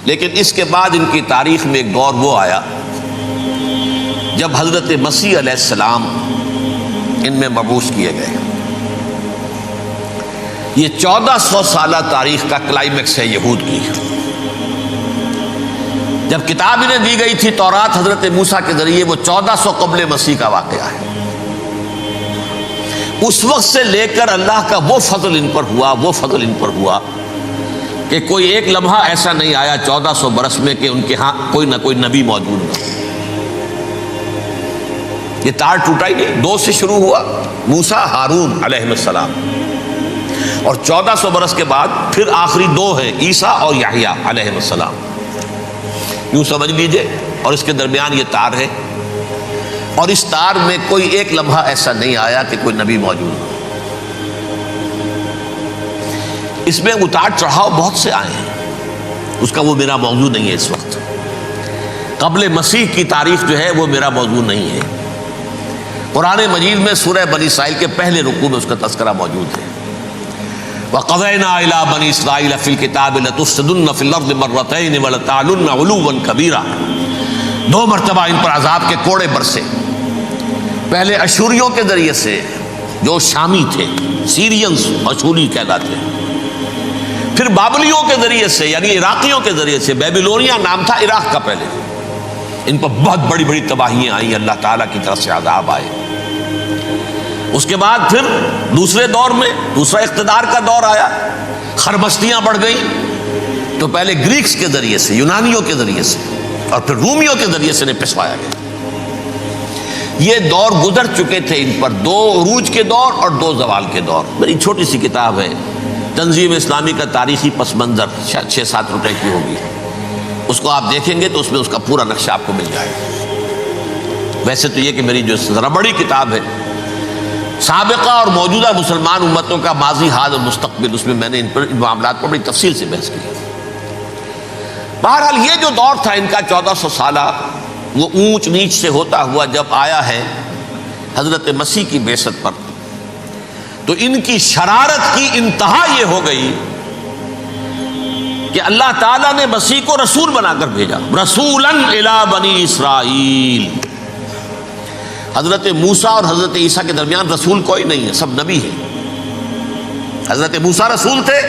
لیکن اس کے بعد ان کی تاریخ میں ایک دور وہ آیا جب حضرت مسیح علیہ السلام ان میں مبعوث کیے گئے۔ یہ 1400 سالہ تاریخ کا کلائمیکس ہے یہود کی۔ جب کتاب انہیں دی گئی تھی تورات حضرت موسیٰ کے ذریعے، وہ 1400 قبل مسیح کا واقعہ ہے۔ اس وقت سے لے کر اللہ کا وہ فضل ان پر ہوا کہ کوئی ایک لمحہ ایسا نہیں آیا 1400 برس میں کہ ان کے ہاں کوئی نہ کوئی نبی موجود نہ۔ یہ تار ٹوٹا ہی نہیں، 2 سے شروع ہوا، موسیٰ ہارون علیہ السلام، اور 1400 برس کے بعد پھر آخری 2 ہیں، عیسیٰ اور یحییٰ علیہ السلام، یوں سمجھ لیجئے۔ اور اس کے درمیان یہ تار ہے، اور اس تار میں کوئی ایک لمحہ ایسا نہیں آیا کہ کوئی نبی موجود ہو۔ اس میں اتار چڑھاؤ بہت سے آئے ہیں، اس کا وہ میرا موضوع نہیں ہے اس وقت۔ قبل مسیح کی تاریخ جو ہے وہ میرا موضوع نہیں ہے۔ قرآن مجید میں سورہ بنی اسرائیل کے پہلے رکوع میں اس کا تذکرہ موجود ہے۔ وَقَضَيْنَا إِلَىٰ بَنِي إِسْرَائِيلَ فِي الْكِتَابِ لَتُفْسِدُنَّ فِي الْأَرْضِ مَرَّتَيْنِ وَلَتَعْلُنَّ عُلُوًّا كَبِيرًا، 2 مرتبہ ان پر عذاب کے کوڑے برسے۔ پہلے اشوریوں کے ذریعے سے جو شامی تھے، سیرینز اشوری کہلاتے ہیں، پھر بابلیوں کے ذریعے سے یعنی عراقیوں کے ذریعے سے، بیبیلونیا نام تھا عراق کا پہلے، ان پر بہت بڑی بڑی تباہیاں آئیں، اللہ تعالیٰ کی طرف سے عذاب آئے۔ اس کے بعد پھر دوسرے دور میں دوسرا اقتدار کا دور آیا، خربستیاں بڑھ گئیں، تو پہلے گریکس کے ذریعے سے، یونانیوں کے ذریعے سے، اور پھر رومیوں کے ذریعے سے پسوایا گیا۔ یہ دور گزر چکے تھے ان پر، 2 عروج کے دور اور 2 زوال کے دور۔ میری چھوٹی سی کتاب ہے تنظیم اسلامی کا تاریخی پس منظر، شاید 6-7 روپے کی ہوگی، اس کو آپ دیکھیں گے تو اس میں اس کا پورا نقشہ آپ کو مل جائے گا۔ ویسے تو یہ کہ میری جو ذرا بڑی کتاب ہے سابقہ اور موجودہ مسلمان امتوں کا ماضی، حال اور مستقبل، اس میں میں نے ان معاملات پر بڑی تفصیل سے بحث کی۔ بہرحال یہ جو دور تھا ان کا 1400 سالہ، وہ اونچ نیچ سے ہوتا ہوا جب آیا ہے حضرت مسیح کی بعثت پر، تو ان کی شرارت کی انتہا یہ ہو گئی کہ اللہ تعالیٰ نے مسیح کو رسول بنا کر بھیجا، رسولاً الی بنی اسرائیل۔ حضرت موسیٰ اور حضرت عیسیٰ کے درمیان رسول کوئی نہیں ہے، سب نبی ہیں۔ حضرت موسیٰ رسول تھے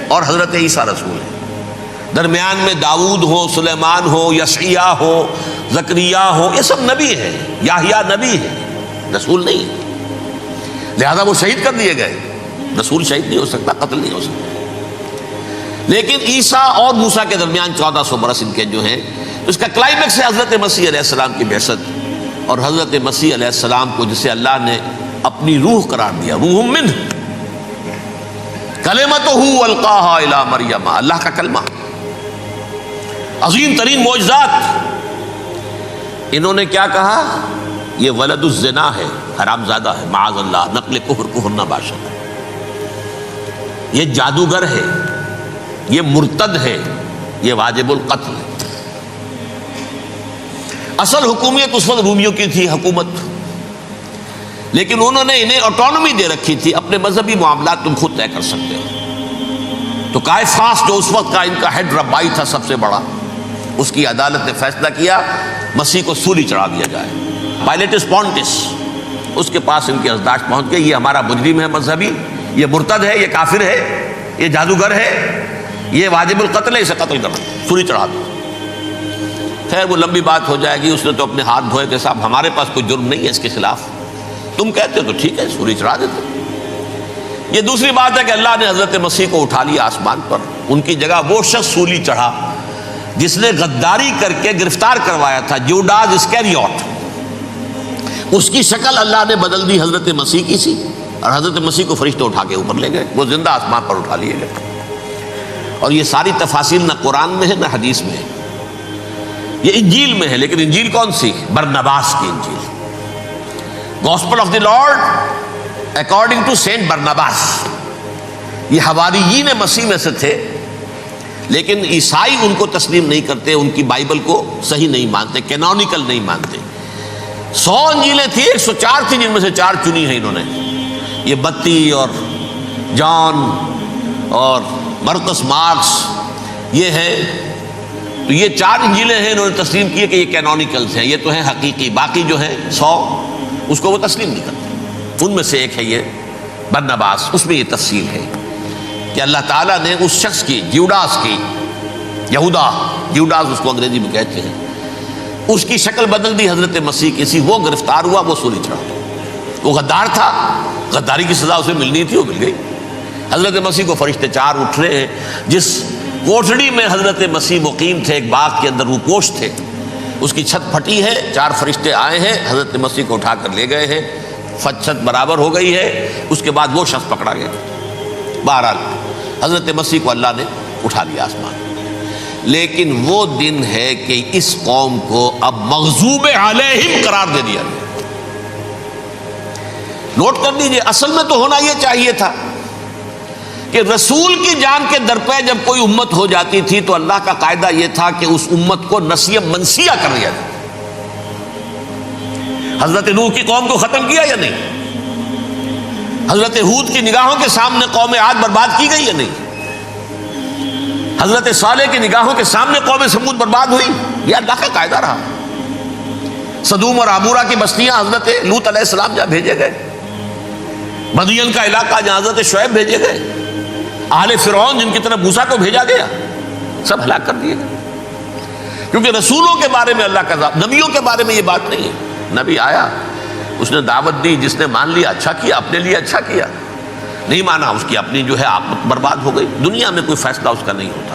اور حضرت عیسیٰ رسول ہیں۔ درمیان میں داؤد ہو، سلیمان ہو، یشعیاء ہو، زکریا ہو، یہ سب نبی ہیں، یحییٰ نبی ہیں، رسول نہیں ہے۔ لہذا وہ شہید کر دیے گئے، رسول شہید نہیں ہو سکتا، قتل نہیں ہو سکتا۔ لیکن عیسیٰ اور موسیٰ کے درمیان 1400 برس ان کے جو ہیں، اس کا کلائمیکس ہے حضرت مسیح علیہ السلام کی بعثت، اور حضرت مسیح علیہ السلام کو جسے اللہ نے اپنی روح قرار دیا، روح منہ، کلمتہ القاہا الی مریم، اللہ کا کلمہ، عظیم ترین معجزات۔ انہوں نے کیا کہا؟ یہ ولد الزنا ہے، حرام زادہ ہے، معاذ اللہ، نقل کفر نہ باشد، یہ جادوگر ہے، یہ مرتد ہے، یہ واجب القتل ہے۔ اصل حکومت اس وقت رومیوں کی تھی حکومت، لیکن انہوں نے انہیں آٹونومی دے رکھی تھی، اپنے مذہبی معاملات تم خود طے کر سکتے ہو۔ تو قائفاس جو اس وقت کا ان کا ہیڈ ربائی تھا سب سے بڑا، اس کی عدالت نے فیصلہ کیا مسیح کو سولی چڑھا دیا جائے۔ پائلیٹس پونٹس، اس کے پاس ان کی ازداش پہنچ گئی، یہ ہمارا مجرم ہے مذہبی، یہ مرتد ہے، یہ کافر ہے، یہ جادوگر ہے، یہ واجب القتل ہے، اسے قتل کرو، سولی چڑھا دو۔ خیر وہ لمبی بات ہو جائے گی، اس نے تو اپنے ہاتھ دھوئے کہ صاحب ہمارے پاس کوئی جرم نہیں ہے اس کے خلاف، تم کہتے ہو تو ٹھیک ہے، سولی چڑھا دیتے۔ یہ دوسری بات ہے کہ اللہ نے حضرت مسیح کو اٹھا لیا آسمان پر، ان کی جگہ وہ شخص سولی چڑھا جس نے غداری کر کے گرفتار کروایا تھا، جوڈاس اسکیریوٹ، اس کی شکل اللہ نے بدل دی حضرت مسیح کی سی، اور حضرت مسیح کو فرشتے اٹھا کے اوپر لے گئے، وہ زندہ آسمان پر اٹھا لیے گئے۔ اور یہ ساری تفاصیل نہ قرآن میں ہے نہ حدیث میں ہے، یہ انجیل میں ہے، لیکن انجیل کون سی؟ برنباس کی انجیل، gospel of the lord according to saint Barnabas. یہ حواریین مسیح میں سے تھے، لیکن عیسائی ان کو تسلیم نہیں کرتے، ان کی بائبل کو صحیح نہیں مانتے، کینونیکل نہیں مانتے۔ 100 انجیلیں تھیں، 104 تھیں، جن میں سے 4 چنی ہیں انہوں نے، یہ بتی اور جان اور مرقس مارکس، یہ ہے تو یہ 4 انجیلیں ہیں انہوں نے تسلیم کی کہ یہ کینونیکلز ہیں، یہ تو ہیں حقیقی، باقی جو ہیں 100 اس کو وہ تسلیم نہیں کرتے۔ ان میں سے ایک ہے یہ برنباس، اس میں یہ تفصیل ہے کہ اللہ تعالیٰ نے اس شخص کی، جیوڈاس کی، یہودا جیوڈاس اس کو انگریزی میں کہتے ہیں، اس کی شکل بدل دی حضرت مسیح کی سی، وہ گرفتار ہوا، وہ سولی چڑھا۔ وہ غدار تھا، غداری کی سزا اسے ملنی تھی، وہ مل گئی۔ حضرت مسیح کو فرشتے 4 اٹھ رہے ہیں، جس کوٹڑی میں حضرت مسیح مقیم تھے، ایک باغ کے اندر روپوش تھے، اس کی چھت پھٹی ہے، 4 فرشتے آئے ہیں، حضرت مسیح کو اٹھا کر لے گئے ہیں، چھت برابر ہو گئی ہے۔ اس کے بعد وہ شخص پکڑا گیا۔ بہرحال حضرت مسیح کو اللہ نے اٹھا لیا آسمان۔ لیکن وہ دن ہے کہ اس قوم کو اب مغضوب علیہم قرار دے دیا گیا۔ نوٹ کر لیجیے، اصل میں تو ہونا یہ چاہیے تھا کہ رسول کی جان کے درپے جب کوئی امت ہو جاتی تھی تو اللہ کا قاعدہ یہ تھا کہ اس امت کو نسیہ منسیہ کر دیا جائے۔ حضرت نوح کی قوم کو ختم کیا یا نہیں؟ حضرت ہود کی نگاہوں کے سامنے قوم عاد برباد کی گئی یا نہیں؟ حضرت صالح کی نگاہوں کے سامنے قوم سمود برباد ہوئی؟ یہ اللہ کا قاعدہ رہا۔ سدوم اور عمورہ کی بستیاں حضرت لوط علیہ السلام جہاں بھیجے گئے، مدین کا علاقہ جہاں حضرت شعیب بھیجے گئے، اہل فرعون جن کی طرف موسیٰ کو بھیجا گیا، سب ہلاک کر دیے گئے۔ کیونکہ رسولوں کے بارے میں اللہ کا ذات، نبیوں کے بارے میں یہ بات نہیں ہے۔ نبی آیا، اس نے دعوت دی، جس نے مان لیا اچھا کیا، اپنے لیے اچھا کیا، نہیں مانا اس کی اپنی جو ہے آپت برباد ہو گئی۔ دنیا میں کوئی فیصلہ اس کا نہیں ہوتا،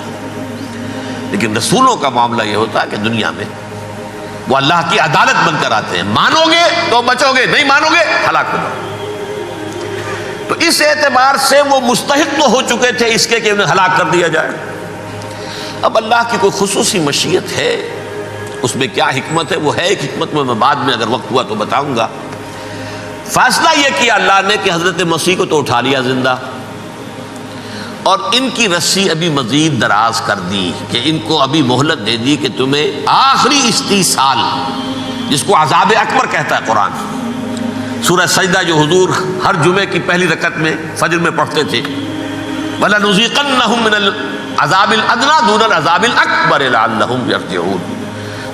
لیکن رسولوں کا معاملہ یہ ہوتا ہے کہ دنیا میں وہ اللہ کی عدالت بن کر آتے ہیں۔ مانو گے تو بچو گے، نہیں مانو گے ہلاک ہو جاؤ۔ تو اس اعتبار سے وہ مستحق تو ہو چکے تھے اس کے کہ انہیں ہلاک کر دیا جائے۔ اب اللہ کی کوئی خصوصی مشیت ہے، اس میں کیا حکمت ہے، وہ ہے ایک حکمت، میں بعد میں اگر وقت ہوا تو بتاؤں گا۔ فیصلہ یہ کیا اللہ نے کہ حضرت مسیح کو تو اٹھا لیا زندہ، اور ان کی رسی ابھی مزید دراز کر دی کہ ان کو ابھی مہلت دے دی کہ تمہیں آخری استیصال، جس کو عذاب اکبر کہتا ہے قرآن، سورہ سجدہ جو حضور ہر جمعے کی پہلی رکعت میں فجر میں پڑھتے تھے، وَلَنُذِيقَنَّهُم مِّنَ الْعَذَابِ الْأَدْنَىٰ دُونَ الْعَذَابِ الْأَكْبَرِ لَعَلَّهُمْ يَرْجِعُونَ۔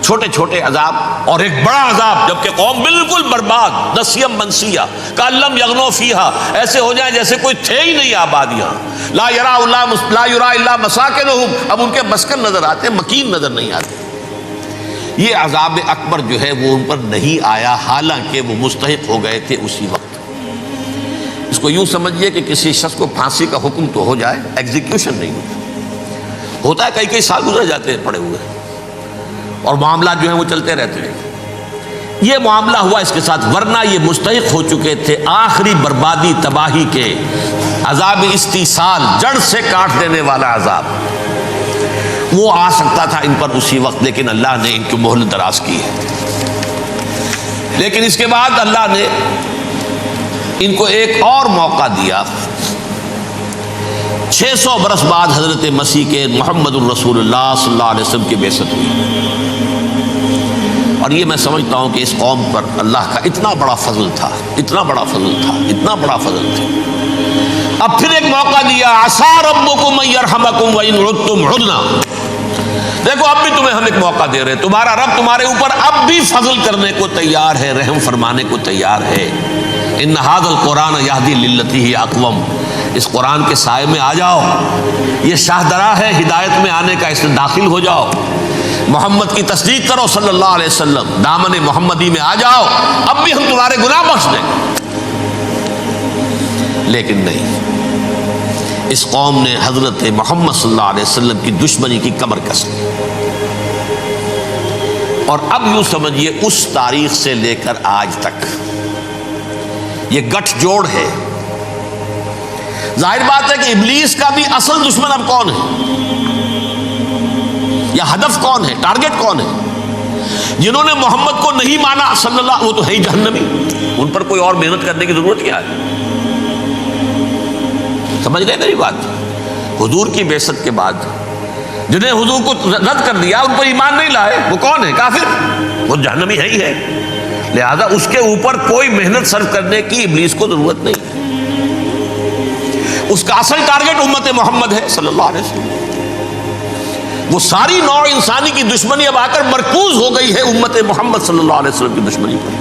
چھوٹے چھوٹے عذاب اور ایک بڑا عذاب، جبکہ قوم بالکل برباد، نسیہ منسیہ، کأن لم یغنوا فیہا، ایسے ہو جائیں جیسے کوئی تھے ہی نہیں آباد یہاں۔ لا یرا الا مساکنہم، اب ان کے مسکن نظر آتے، مکین نظر نہیں آتے۔ یہ عذاب اکبر جو ہے وہ ان پر نہیں آیا، حالانکہ وہ مستحق ہو گئے تھے اسی وقت۔ اس کو یوں سمجھیے کہ کسی شخص کو پھانسی کا حکم تو ہو جائے، ایگزیکیوشن نہیں ہوتا ہے، کئی سال گزر جاتے ہیں پڑے ہوئے، اور معاملات جو ہیں وہ چلتے رہتے ہیں۔ یہ معاملہ ہوا اس کے ساتھ، ورنہ یہ مستحق ہو چکے تھے آخری بربادی تباہی کے، عذاب استیصال، جڑ سے کاٹ دینے والا عذاب، وہ آ سکتا تھا ان پر اسی وقت، لیکن اللہ نے ان کی مہلت دراز کی ہے۔ لیکن اس کے بعد اللہ نے ان کو ایک اور موقع دیا۔ 600 برس بعد حضرت مسیح کے محمد الرسول اللہ صلی اللہ علیہ وسلم کی بعثت ہوئی، اور یہ میں سمجھتا ہوں کہ اس قوم پر اللہ کا اتنا بڑا فضل تھا، اتنا بڑا فضل تھا، اتنا بڑا فضل تھا۔ اب پھر ایک موقع دیا، عسیٰ ربکم ان یرحمکم وان عدتم عدنا، دیکھو اب بھی تمہیں ہم ایک موقع دے رہے ہیں، تمہارا رب تمہارے اوپر اب بھی فضل کرنے کو تیار ہے، رحم فرمانے کو تیار ہے۔ ان ھذا القرآن یہدی للتی ہی اقوم، اس قرآن کے سائے میں آ جاؤ، یہ شاہدرا ہے ہدایت میں آنے کا، اس میں داخل ہو جاؤ، محمد کی تصدیق کرو صلی اللہ علیہ وسلم، دامن محمدی میں آ جاؤ، اب بھی ہم تمہارے گناہ بخش دیں۔ لیکن نہیں، اس قوم نے حضرت محمد صلی اللہ علیہ وسلم کی دشمنی کی کمر کس لی، اور اب یوں سمجھیے اس تاریخ سے لے کر آج تک یہ گٹھ جوڑ ہے۔ ظاہر بات ہے کہ ابلیس کا بھی اصل دشمن اب کون ہے، یا ہدف کون ہے، ٹارگٹ کون ہے؟ جنہوں نے محمد کو نہیں مانا صلی اللہ، وہ تو ہے ہی جہنمی، ان پر کوئی اور محنت کرنے کی ضرورت کیا ہے؟ سمجھ گئے میری بات؟ حضور کی بعثت کے بعد جنہیں حضور کو رد کر دیا، ان پر ایمان نہیں لائے، وہ کون ہے؟ کافر، وہ جہنمی ہے ہی ہے۔ لہذا اس کے اوپر کوئی محنت صرف کرنے کی ابلیس کو ضرورت نہیں ہے، اس کا اصل ٹارگٹ امت محمد ہے صلی اللہ علیہ وسلم۔ وہ ساری نوع انسانی کی دشمنی اب آ کر مرکوز ہو گئی ہے امت محمد صلی اللہ علیہ وسلم کی دشمنی پر۔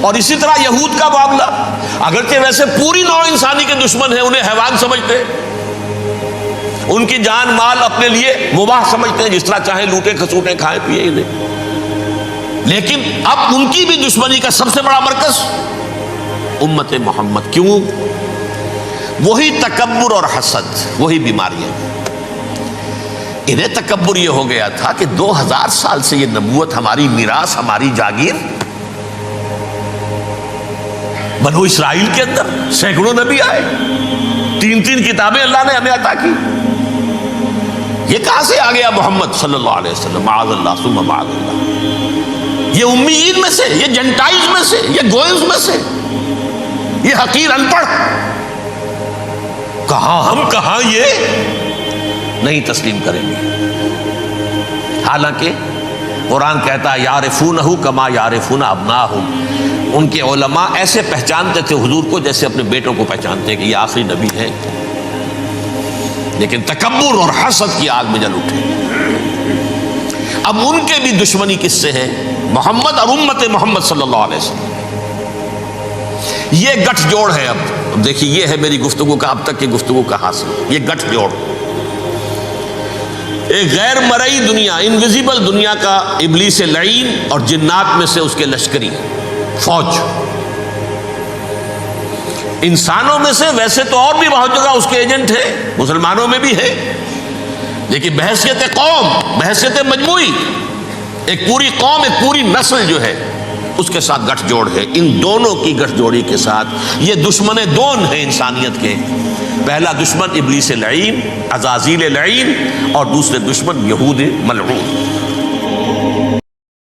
اور اسی طرح یہود کا معاملہ، اگرچہ ویسے پوری نوع انسانی کے دشمن ہیں، انہیں حیوان سمجھتے ہیں، ان کی جان مال اپنے لیے مباح سمجھتے ہیں، جس طرح چاہے لوٹے کھسوٹے کھائے پیے انہیں، لیکن اب ان کی بھی دشمنی کا سب سے بڑا مرکز امت محمد۔ کیوں؟ وہی تکبر اور حسد، وہی بیماریاں۔ انہیں تکبر یہ ہو گیا تھا کہ 2000 سال سے یہ نبوت ہماری میراث، ہماری جاگیر، بنو اسرائیل کے اندر سینکڑوں نبی آئے، 3 کتابیں اللہ نے ہمیں عطا کی، یہ کہاں سے آ گیا محمد صلی اللہ علیہ وسلم؟ معاذ اللہ ثم معاذ اللہ، یہ امیین میں سے، یہ جنٹائلز میں سے، یہ گوئلز میں سے، یہ حقیر ان پڑھ، کہاں ہم کہاں یہ نہیں تسلیم کریں گے۔ حالانکہ قرآن کہتا ہے یعرفونہ کما یعرفون ابناہم، ان کے علماء ایسے پہچانتے تھے حضور کو جیسے اپنے بیٹوں کو پہچانتے کہ یہ آخری نبی ہے، لیکن تکبر اور حسد کی آگ میں جل اٹھے۔ اب ان کے بھی دشمنی کس سے ہے؟ محمد اور امت محمد صلی اللہ علیہ وسلم۔ یہ گٹھ جوڑ ہے۔ اب دیکھیے، یہ ہے میری گفتگو کا اب تک کی گفتگو کا حاصل، یہ گٹھ جوڑ، ایک غیر مرئی دنیا، انویزیبل دنیا کا ابلیس لعین اور جنات میں سے اس کے لشکری فوج، انسانوں میں سے ویسے تو اور بھی بہت جگہ اس کے ایجنٹ ہیں، مسلمانوں میں بھی ہے، لیکن بحیثیت قوم، بحیثیت مجموعی، ایک پوری قوم، ایک پوری نسل جو ہے اس کے ساتھ گٹھ جوڑ ہے۔ ان دونوں کی گٹھ جوڑی کے ساتھ یہ دشمن دون ہیں انسانیت کے، پہلا دشمن ابلیس لعین، عزازیل لعین، اور دوسرے دشمن یہود ملعون۔